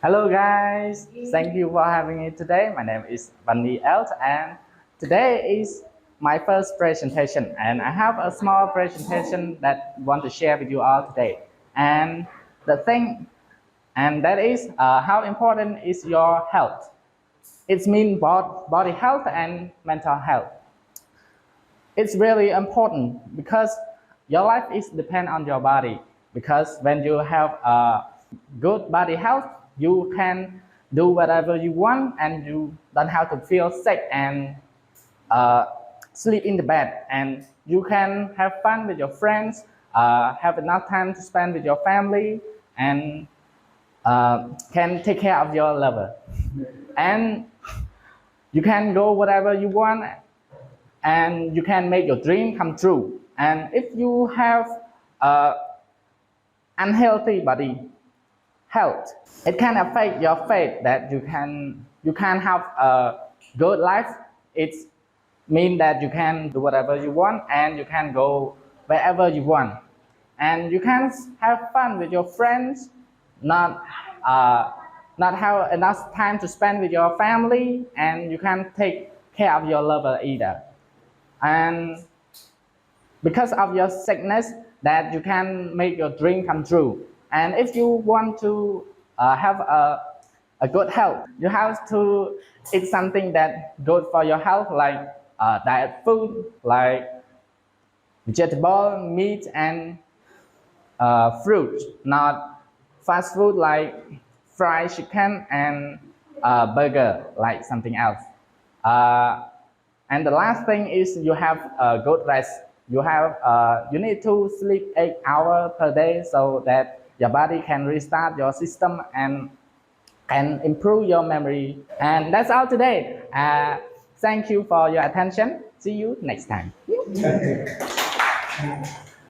Hello guys, thank you for having me today. My name is Vanny and today is my first presentation and I have a small presentation that I want to share with you all today. And the thing that is how important is your health. It means both body health and mental health. It's really important because your life is depend on your body. Because when you have a good body health, you can do whatever you want and you don't have to feel sick and uh, sleep in the bed. And you can have fun with your friends, have enough time to spend with your family, and can take care of your lover. And you can go whatever you want and you can make your dream come true. And if you have unhealthy body health, it can affect your faith that you can have a good life. It means that you can do whatever you want and you can go wherever you want. And you can have fun with your friends, not have enough time to spend with your family, and you can take care of your lover either. And because of your sickness, that you can make your dream come true. And if you want to have a good health, you have to eat something that good for your health, like diet food, like vegetable, meat, and fruit, not fast food like fried chicken and burger, like something else. And the last thing is you have a good rest. You need to sleep 8 hours per day so that your body can restart your system and can improve your memory. And that's all today. Thank you for your attention. See you next time. Thank you.